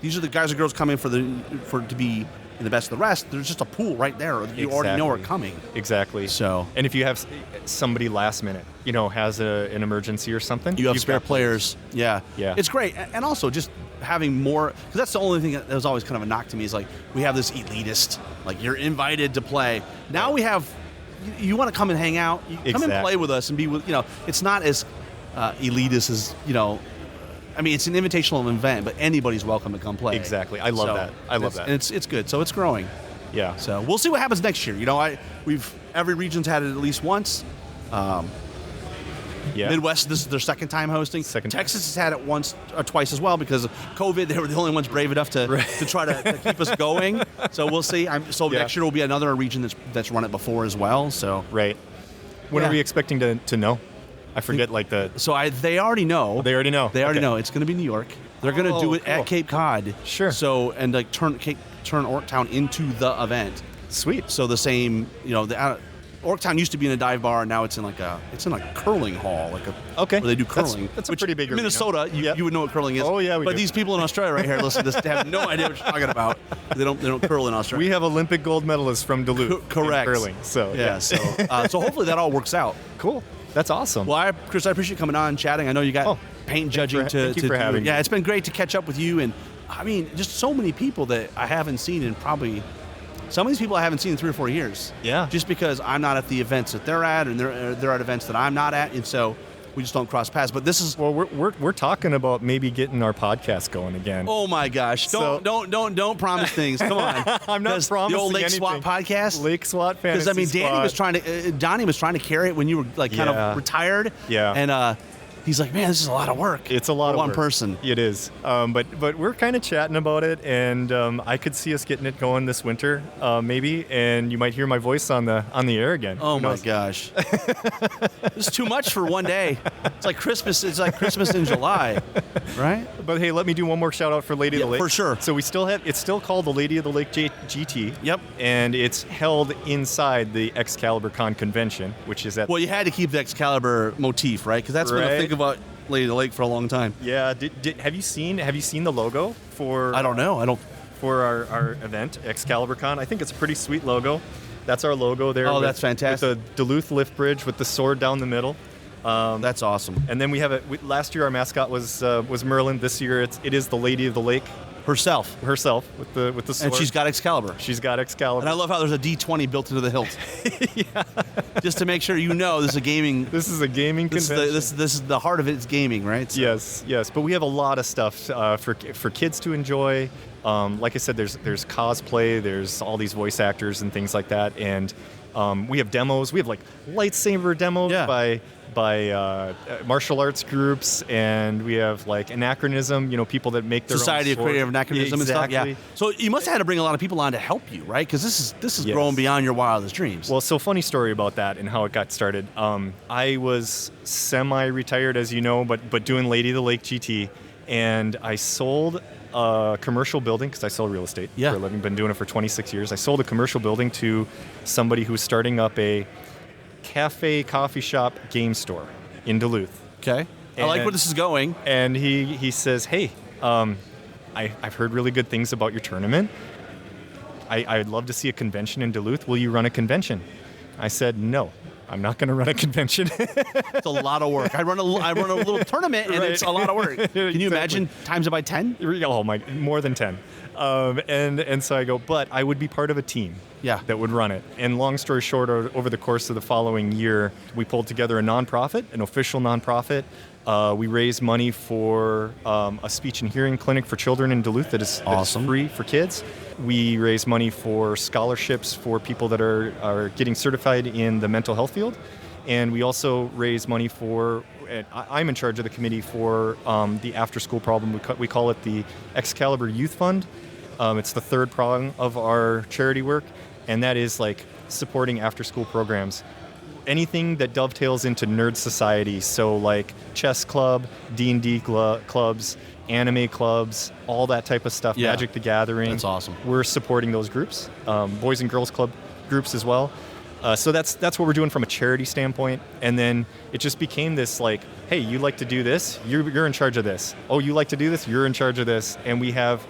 B: these are the guys and girls coming to be in the best of the rest. There's just a pool right there. You already know are coming.
C: Exactly.
B: So,
C: and if you have somebody last minute, has an emergency or something,
B: you have spare players. Yeah. It's great. And also just having more, because that's the only thing that was always kind of a knock to me is like we have this elitist, like you're invited to play. Now we have, you want to come and hang out, come and play with us and be with, it's not as elitist as, I mean, it's an invitational event, but anybody's welcome to come play.
C: Exactly. I love that. I love that.
B: And it's good. So it's growing.
C: Yeah.
B: So we'll see what happens next year. Every region's had it at least once. Midwest, this is their second time hosting. Texas has had it once or twice as well because of COVID. They were the only ones brave enough to try to keep us going. So we'll see. Next year will be another region that's run it before as well. So
C: when are we expecting to know? I forget
B: they already know.
C: They already know.
B: They already know. It's going to be New York. They're going to do it at Cape Cod.
C: Sure.
B: So and turn Orktown into the event.
C: Sweet.
B: So the same, Orktown used to be in a dive bar, and now it's in a curling hall, where they do curling.
C: That's a pretty big arena.
B: Minnesota, you would know what curling is.
C: Oh yeah, we
B: But
C: do.
B: These people in Australia right here, listen, they have no idea what you're talking about. They don't curl in Australia.
C: We have Olympic gold medalists from Duluth.
B: Correct.
C: In curling. So
B: so hopefully that all works out.
C: Cool. That's awesome.
B: Well, Kris, I appreciate you coming on and chatting. I know you got paint judging
C: thank you for having me.
B: Yeah, it's been great to catch up with you, and I mean, just so many people that I haven't seen in probably. Some of these people I haven't seen in 3 or 4 years.
C: Yeah.
B: Just because I'm not at the events that they're at, and they're at events that I'm not at, and so we just don't cross paths. But this is
C: we're talking about maybe getting our podcast going again.
B: Oh my gosh! Don't promise things. Come on.
C: I'm not promising
B: the old Lake
C: anything.
B: SWAT podcast.
C: Lake SWAT fantasy.
B: Because Donnie was trying to carry it when you were kind of retired.
C: Yeah.
B: And he's like, man, this is a lot of work.
C: It's a lot of
B: one
C: work.
B: person.
C: It is. But we're kind of chatting about it, and I could see us getting it going this winter, maybe. And you might hear my voice on the air again.
B: Oh my gosh! This is too much for one day. It's like Christmas. It's like Christmas in July, right?
C: But hey, let me do one more shout out for Lady of the Lake.
B: For sure.
C: So it's still called the Lady of the Lake GT.
B: Yep.
C: And it's held inside the Excalibur Con convention, which is at.
B: Well, you had to keep the Excalibur motif, right? Because that's been a thing about Lady of the Lake for a long time.
C: Yeah. Have you seen the logo for?
B: I don't know.
C: For our event, Excalibur Con. I think it's a pretty sweet logo. That's our logo there.
B: Oh, that's fantastic.
C: With the Duluth lift bridge with the sword down the middle.
B: That's awesome.
C: And then we have last year our mascot was Merlin. This year it is the Lady of the Lake
B: herself
C: with the sword.
B: And she's got Excalibur.
C: And
B: I love how there's a D20 built into the hilt.
C: Yeah.
B: Just to make sure this is a gaming.
C: This is a gaming convention.
B: This is the heart of it. It's gaming, right? So.
C: Yes. But we have a lot of stuff for kids to enjoy. Like I said, there's cosplay. There's all these voice actors and things like that. And we have demos. We have lightsaber demos by martial arts groups, and we have Anachronism, people that make their
B: Society
C: own
B: of Creative Anachronism
C: exactly.
B: and stuff. Yeah. So you must have had to bring a lot of people on to help you, right? Because this is growing beyond your wildest dreams.
C: Well, so funny story about that and how it got started. I was semi-retired, as you know, but doing Lady of the Lake GT, and I sold a commercial building because I sell real estate for a living. Been doing it for 26 years. I sold a commercial building to somebody who's starting up a coffee shop game store in Duluth.
B: Okay. I like where this is going.
C: And he says, hey, I've heard really good things about your tournament. I'd love to see a convention in Duluth. Will you run a convention? I said, no. I'm not going to run a convention.
B: It's a lot of work. I run a little tournament, and it's a lot of work. Can you imagine times it by 10?
C: Oh my, more than 10. And so I go, but I would be part of a team that would run it. And long story short, over the course of the following year, we pulled together a nonprofit, an official nonprofit. We raised money for a speech and hearing clinic for children in Duluth that is free for kids. We raise money for scholarships for people that are getting certified in the mental health field. And we also raise money for, I'm in charge of the committee for the after-school problem. We call it the Excalibur Youth Fund. It's the third prong of our charity work, and that is like supporting after-school programs. Anything that dovetails into nerd society, so like chess club, D&D clubs, anime clubs, all that type of stuff,
B: Yeah.
C: Magic the Gathering.
B: That's awesome.
C: We're supporting those groups, boys and girls club groups as well. So that's what we're doing from a charity standpoint. And then it just became this like, hey, you like to do this? You're in charge of this. Oh, you like to do this? You're in charge of this. And we have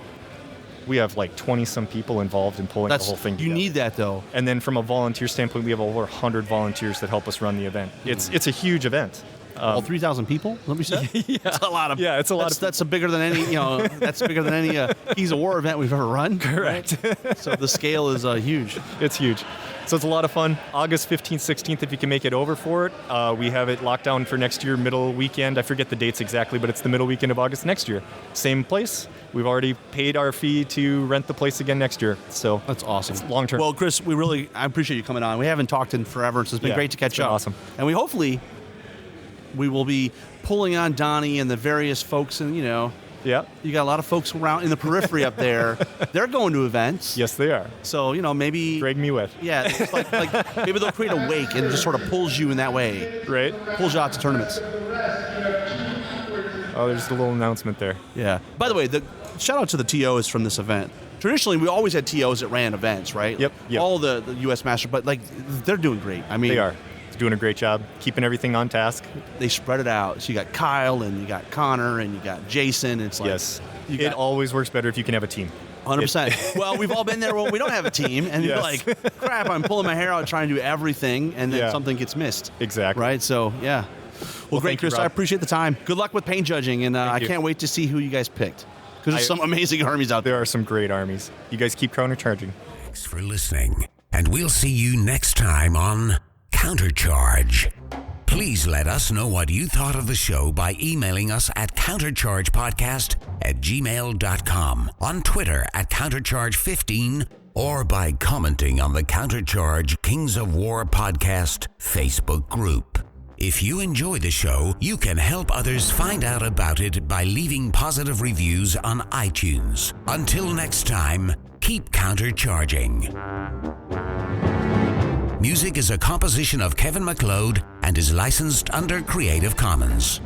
C: like 20-some people involved in pulling the whole thing together.
B: You need that, though.
C: And then from a volunteer standpoint, we have over 100 volunteers that help us run the event. It's a huge event.
B: All 3,000 people? What we said?
C: Yeah.
B: It's a lot of.
C: Yeah, it's a lot.
B: That's bigger than any. That's bigger than any Keys of War event we've ever run.
C: Correct.
B: Right? So the scale is huge.
C: It's huge. So it's a lot of fun. August 15th, 16th, if you can make it over for it. We have it locked down for next year, middle weekend. I forget the dates exactly, but it's the middle weekend of August next year. Same place. We've already paid our fee to rent the place again next year. So
B: That's awesome.
C: It's long term.
B: Well, Kris, I appreciate you coming on. We haven't talked in forever, so it's been great to catch
C: it's been
B: up.
C: awesome.
B: And we will be pulling on Donnie and the various folks, and
C: Yeah.
B: you got a lot of folks around in the periphery up there. They're going to events.
C: Yes, they are.
B: So maybe
C: Drag me with.
B: Yeah, it's like maybe they'll create a wake and just sort of pulls you in that way.
C: Right.
B: Pulls you out to tournaments.
C: Oh, there's a little announcement there.
B: Yeah. By the way, the shout out to the TOs from this event. Traditionally, we always had TOs that ran events, right?
C: Yep.
B: All the U.S. Masters, but they're doing great. I mean,
C: They are. Doing a great job, keeping everything on task.
B: They spread it out. So you got Kyle and you got Connor and you got Jason. It's like
C: Yes.
B: you
C: It
B: got
C: always works better if you can have a team.
B: 100%. Well, we've all been there when we don't have a team, and you're
C: Yes.
B: like, crap, I'm pulling my hair out trying to do everything, and then
C: Yeah.
B: something gets missed.
C: Exactly.
B: Right? So, yeah. Well, great,
C: thank you,
B: Kris.
C: Rob.
B: I appreciate the time. Good luck with paint judging, and I
C: you.
B: can't wait to see who you guys picked. Because there's some amazing armies out there.
C: There are some great armies. You guys keep countercharging.
A: Thanks for listening, and we'll see you next time on Countercharge. Please let us know what you thought of the show by emailing us at counterchargepodcast@gmail.com, on Twitter at countercharge15, or by commenting on the Countercharge Kings of War podcast Facebook group. If you enjoy the show, you can help others find out about it by leaving positive reviews on iTunes. Until next time, keep countercharging. Music is a composition of Kevin MacLeod and is licensed under Creative Commons.